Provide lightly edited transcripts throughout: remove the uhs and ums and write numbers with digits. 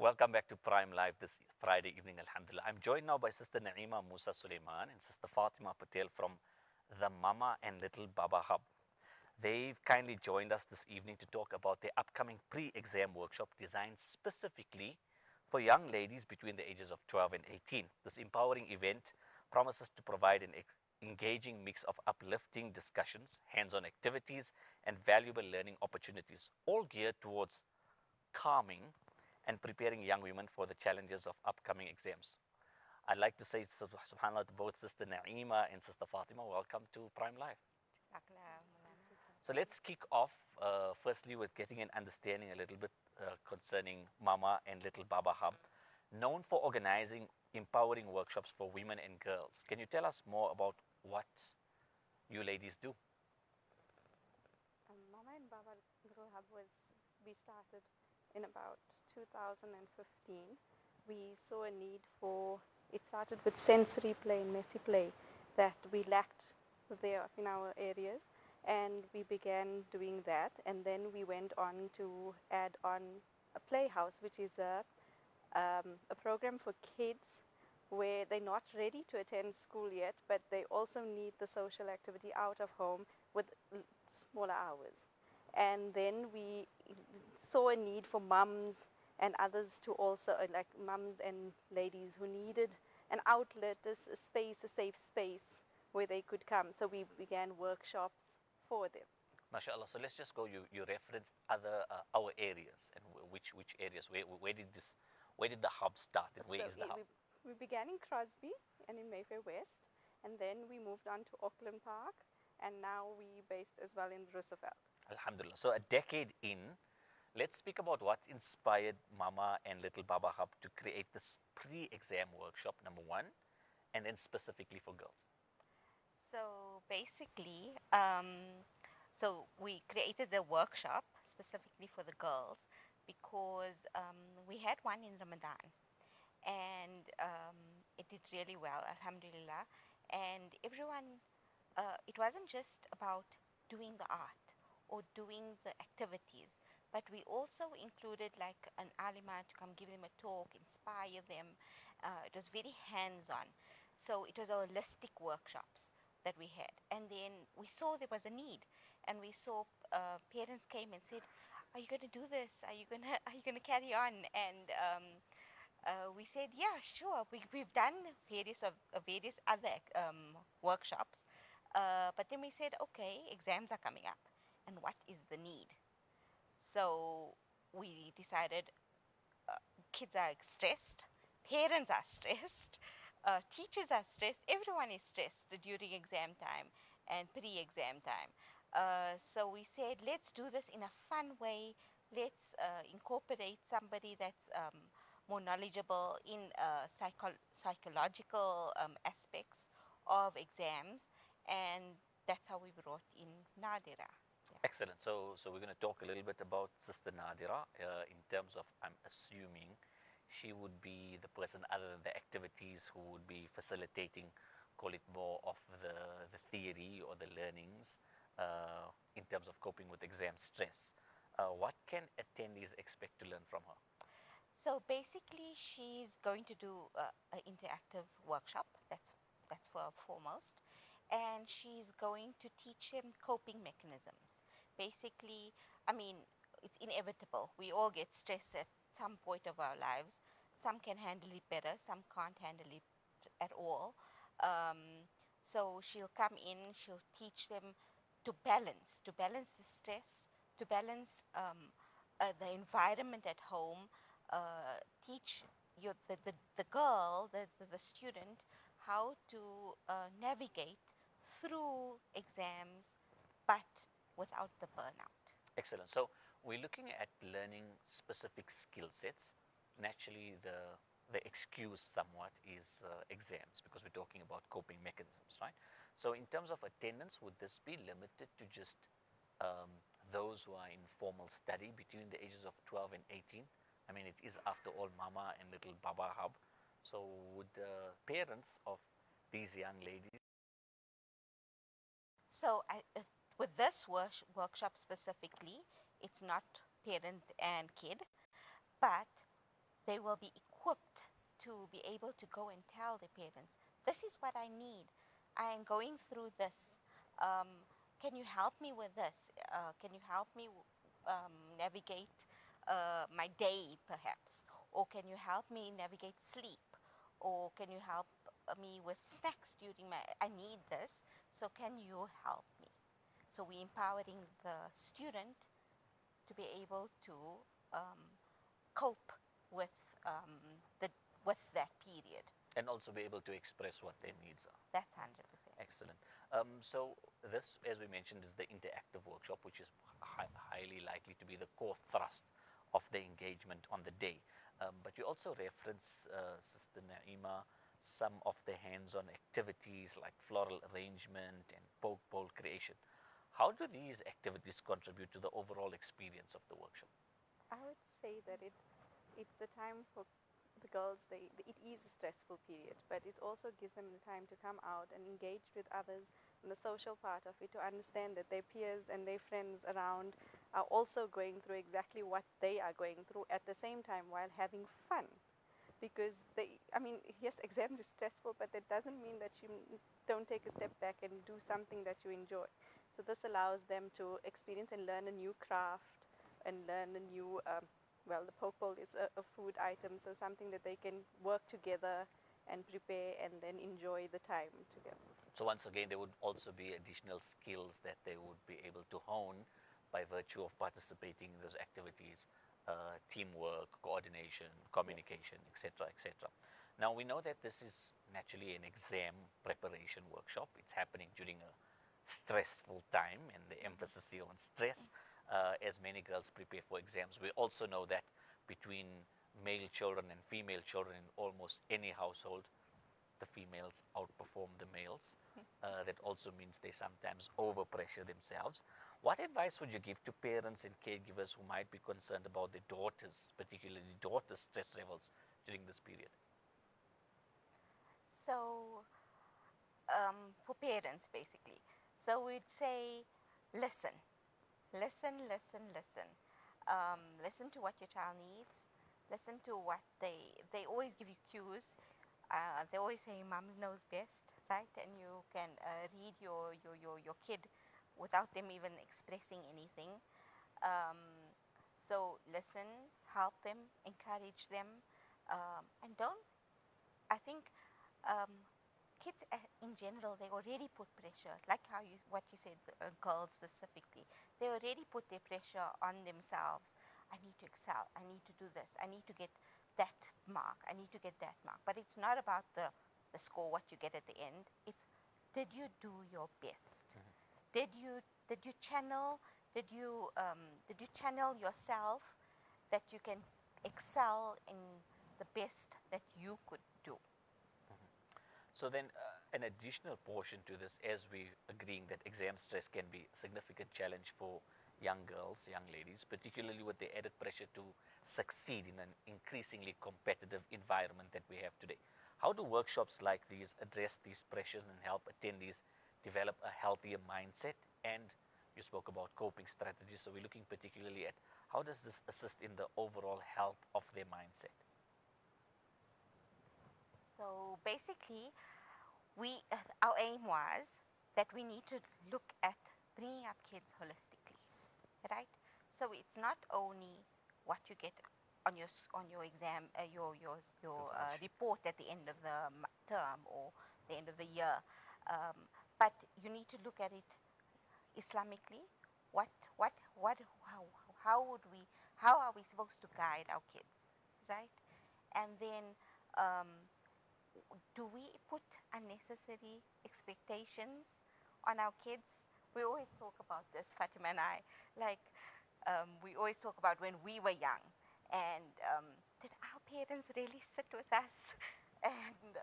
Welcome back to Prime Live this Friday evening, Alhamdulillah. I'm joined now by Sister Naeema, Moosa, Suleman, and Sister Fathima Patel from the Mama and Little Baba Hub. They've kindly joined us this evening to talk about their upcoming pre-exam workshop designed specifically for young ladies between the ages of 12 and 18. This empowering event promises to provide an engaging mix of uplifting discussions, hands-on activities, and valuable learning opportunities, all geared towards calming and preparing young women for the challenges of upcoming exams. I'd like to say subhanAllah to both Sister Naeema and Sister Fatima. Welcome to Prime Live. So let's kick off firstly with getting an understanding a little bit concerning Mama and Little Baba Hub, known for organizing empowering workshops for women and girls. Can you tell us more about what you ladies do? Mama and Baba Little Hub we started in about 2015. We saw a need for, it started with sensory play and messy play that we lacked there in our areas, and we began doing that, and then we went on to add on a playhouse, which is a program for kids where they're not ready to attend school yet, but they also need the social activity out of home with smaller hours. And then we saw a need for mums and others to also, like mums and ladies who needed an outlet, a space, a safe space where they could come. So we began workshops for them. MashaAllah. So let's just go. You referenced other our areas and which areas? Where did the hub start and where So is the hub? we began in Crosby and in Mayfair West, and then we moved on to Auckland Park, and now we based as well in Roosevelt. Alhamdulillah. So a decade in, let's speak about what inspired Mama and Little Baba Hub to create this pre-exam workshop, number one, and then specifically for girls. So basically, so we created the workshop specifically for the girls because we had one in Ramadan, and it did really well, Alhamdulillah. And everyone, it wasn't just about doing the art or doing the activities, but we also included like an alima to come give them a talk, inspire them. It was very hands-on. So it was a holistic workshops that we had. And then we saw there was a need, and we saw parents came and said, "Are you going to do this? Are you going to carry on?" And we said, "Yeah, sure." We've done various other workshops, but then we said, "Okay, exams are coming up, and what is the need?" So we decided kids are stressed, parents are stressed, teachers are stressed, everyone is stressed during exam time and pre-exam time. So we said, let's do this in a fun way. Let's incorporate somebody that's more knowledgeable in psychological aspects of exams, and that's how we brought in Nadira. Excellent. So we're going to talk a little bit about Sister Nadira in terms of, I'm assuming, she would be the person other than the activities who would be facilitating, call it more of the theory or the learnings in terms of coping with exam stress. What can attendees expect to learn from her? So basically, she's going to do an interactive workshop. That's for foremost, and she's going to teach them coping mechanisms. Basically, I mean, it's inevitable. We all get stressed at some point of our lives. Some can handle it better. Some can't handle it at all. So she'll come in. She'll teach them to balance the stress, to balance the environment at home, teach the girl, the student, how to navigate through exams, but without the burnout. Excellent. So we're looking at learning specific skill sets. Naturally, the excuse somewhat is exams because we're talking about coping mechanisms, right? So in terms of attendance, would this be limited to just um, those who are in formal study between the ages of 12 and 18? I mean, it is after all Mama and Little Baba Hub. So would parents of these young ladies? So with this workshop specifically, it's not parent and kid, but they will be equipped to be able to go and tell their parents, this is what I need. I am going through this. Um, can you help me with this? Can you help me navigate my day, perhaps? Or can you help me navigate sleep? Or can you help me with snacks during my, I need this, so can you help me? So we're empowering the student to be able to um, cope with the with that period. And also be able to express what their needs are. That's 100%. Excellent. So this, as we mentioned, is the interactive workshop, which is highly likely to be the core thrust of the engagement on the day. But you also reference, Sister Naeema, some of the hands-on activities like floral arrangement and poke bowl creation. How do these activities contribute to the overall experience of the workshop? I would say that it's a time for the girls. It is a stressful period, but it also gives them the time to come out and engage with others and the social part of it, to understand that their peers and their friends around are also going through exactly what they are going through at the same time, while having fun. Because I mean, yes, exams is stressful, but that doesn't mean that you don't take a step back and do something that you enjoy. So this allows them to experience and learn a new craft and learn a new, well, the poke bowl is a food item, so something that they can work together and prepare and then enjoy the time together. So once again, there would also be additional skills that they would be able to hone by virtue of participating in those activities, teamwork, coordination, Yes. communication, etc., etc. Now we know that this is naturally an exam preparation workshop. It's happening during a stressful time, and the emphasis here on stress, as many girls prepare for exams. We also know that between male children and female children in almost any household, the females outperform the males. That also means they sometimes overpressure themselves. What advice would you give to parents and caregivers who might be concerned about their daughters, particularly daughters' stress levels during this period? So for parents, basically, so we'd say, listen, listen. Listen to what your child needs. Listen to what they always give you cues. They always say moms knows best, right? And you can read your kid without them even expressing anything. Um, so listen, help them, encourage them, and don't. I think um, kids in general, they already put pressure, like how you what you said, girls specifically. They already put their pressure on themselves. I need to excel. I need to do this. I need to get that mark. I need to get that mark. But it's not about the score, what you get at the end. It's, did you do your best? Did you channel? Did you channel yourself that you can excel in the best that you could do? So then, an additional portion to this, as we agreeing that exam stress can be a significant challenge for young girls, young ladies, particularly with the added pressure to succeed in an increasingly competitive environment that we have today. How do workshops like these address these pressures and help attendees develop a healthier mindset? And you spoke about coping strategies, so we're looking particularly at how does this assist in the overall health of their mindset? So basically, we our aim was that we need to look at bringing up kids holistically, right? So it's not only what you get on on your exam, your Result sheet. report at the end of the term or the end of the year, um, but you need to look at it Islamically. What how would we how are we supposed to guide our kids, right? And then um, do we put unnecessary expectations on our kids? We always talk about this, Fatima and I. Like, we always talk about when we were young, and did our parents really sit with us and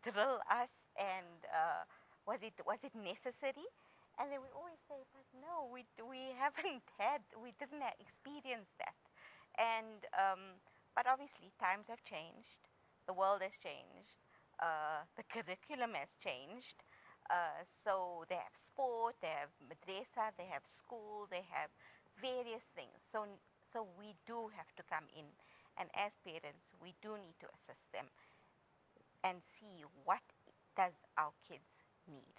drill us? And was it necessary? And then we always say, but no, we haven't we didn't experience that. And but obviously times have changed, the world has changed, the curriculum has changed. So they have sport, they have madrasa, they have school, they have various things. So we do have to come in And as parents, we do need to assist them and see what does our kids need.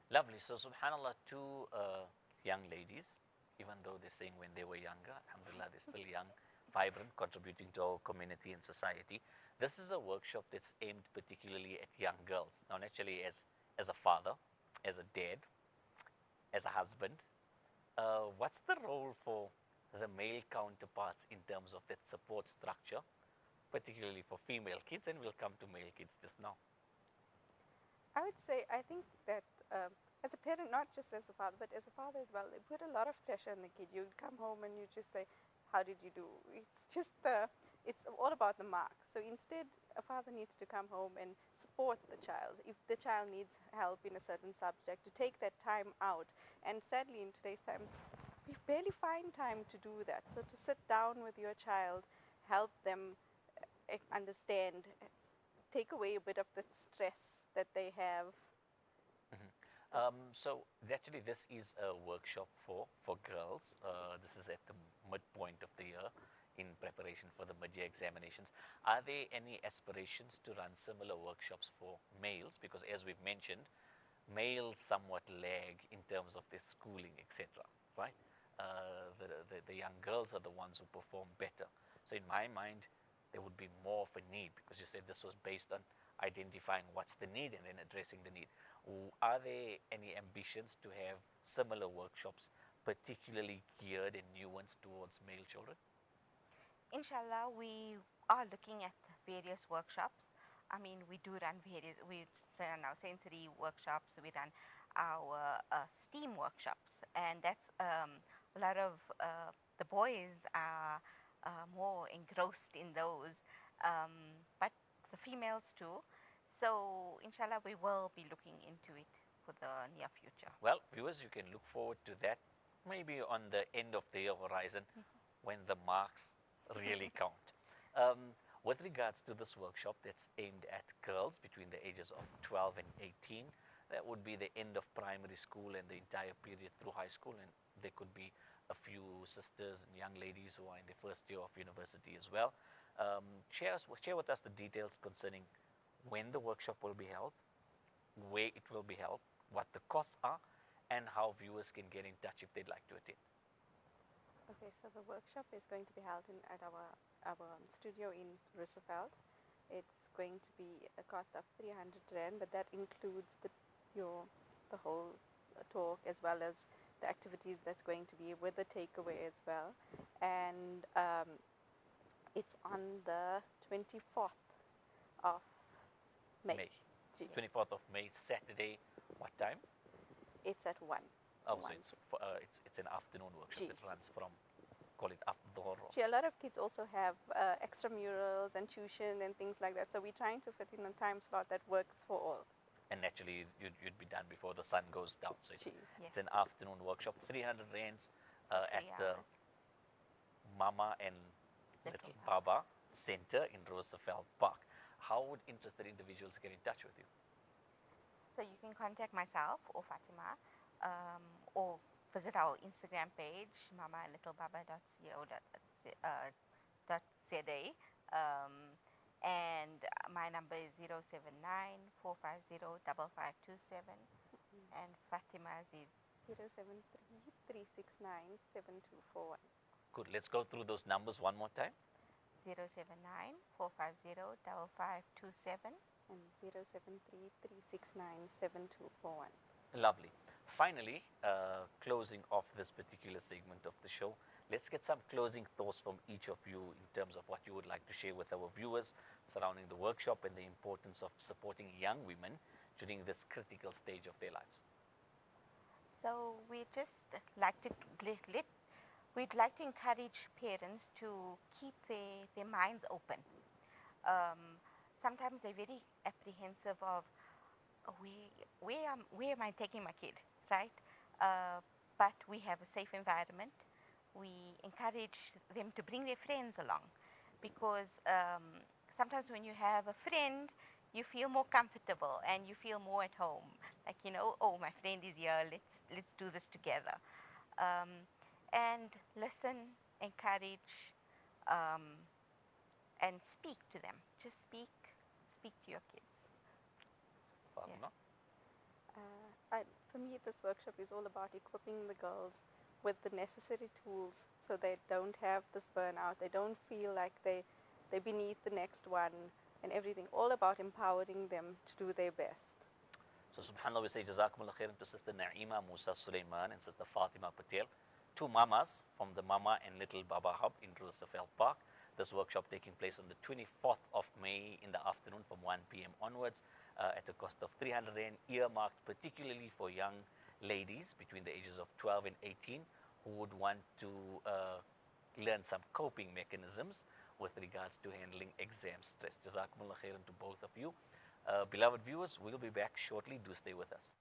Lovely. So, subhanAllah, two young ladies, even though they're saying when they were younger, alhamdulillah, they're still young, vibrant, contributing to our community and society. This is a workshop that's aimed particularly at young girls. Now, naturally, as a father, as a dad, as a husband, what's the role for the male counterparts in terms of that support structure, particularly for female kids? And we'll come to male kids just now. I would say, I think that as a parent, not just as a father, but as a father as well, it put a lot of pressure on the kid. You come home and you just say, "How did you do?" It's just it's all about the marks. So instead, a father needs to come home and support the child. If the child needs help in a certain subject, to take that time out. And sadly, in today's times, we barely find time to do that. So to sit down with your child, help them understand, take away a bit of the stress that they have. So actually, this is a workshop for girls. This is at the midpoint of the year in preparation for the mid-year examinations. Are there any aspirations to run similar workshops for males? Because as we've mentioned, males somewhat lag in terms of their schooling, etc. Right? The young girls are the ones who perform better. So in my mind, there would be more of a need, because you said this was based on identifying what's the need and then addressing the need. Are there any ambitions to have similar workshops, particularly geared and nuanced towards male children? Inshallah, we are looking at various workshops. I mean, we run our sensory workshops, we run our STEAM workshops, and that's a lot of the boys are more engrossed in those, but the females too. So, inshallah, we will be looking into it for the near future. Well, viewers, you can look forward to that maybe on the end of the year horizon when the marks really count. With regards to this workshop that's aimed at girls between the ages of 12 and 18, that would be the end of primary school and the entire period through high school, and there could be a few sisters and young ladies who are in the first year of university as well. Share with us the details concerning when the workshop will be held, where it will be held, what the costs are, and how viewers can get in touch if they'd like to attend. Okay, so the workshop is going to be held at our studio in Roosevelt. It's going to be a cost of 300 rand, but that includes the whole talk, as well as the activities that's going to be with the takeaway as well. And it's on the 24th of May. 24th of May, Saturday. What time? It's at 1. Oh, so it's an afternoon workshop that runs from, call it after Dhuhr. A lot of kids also have extramurals and tuition and things like that. So we're trying to fit in a time slot that works for all. And naturally, you'd be done before the sun goes down. So Yes. it's an afternoon workshop, 300 rands at 3 the hours. Mama and Little Little Baba Center in Roosevelt Park. How would interested individuals get in touch with you? So you can contact myself or Fatima, or visit our Instagram page, mama.littlebaba.co.za. And my number is 079-450-5527. And Fatima's is 073-369-7241. Good. Let's go through those numbers one more time. 079-450-5527. And 073-369-7241. Lovely. Finally, closing off this particular segment of the show, let's get some closing thoughts from each of you in terms of what you would like to share with our viewers surrounding the workshop and the importance of supporting young women during this critical stage of their lives. So we just like to we'd like to encourage parents to keep their minds open. Sometimes they're very apprehensive of where am I taking my kid, right? But we have a safe environment. We encourage them to bring their friends along, because sometimes when you have a friend, you feel more comfortable and you feel more at home. Like, oh, my friend is here. Let's do this together. And listen, encourage, and speak to them. Just speak to your kids. Fatima? For me, this workshop is all about equipping the girls with the necessary tools so they don't have this burnout. They don't feel like they're beneath the next one and everything. All about empowering them to do their best. So subhanAllah, we say Jazakumullah khairan to Sister Naeema, Moosa, Suleman, and Sister Fathima Patel, two mamas from the Mama and Little Baba Hub in Roosevelt Park. This workshop taking place on the 24th of May in the afternoon from 1 p.m. onwards at a cost of 300 Rand, earmarked particularly for young ladies between the ages of 12 and 18 who would want to learn some coping mechanisms with regards to handling exam stress. Jazakumullah khairan to both of you. Beloved viewers, we'll be back shortly. Do stay with us.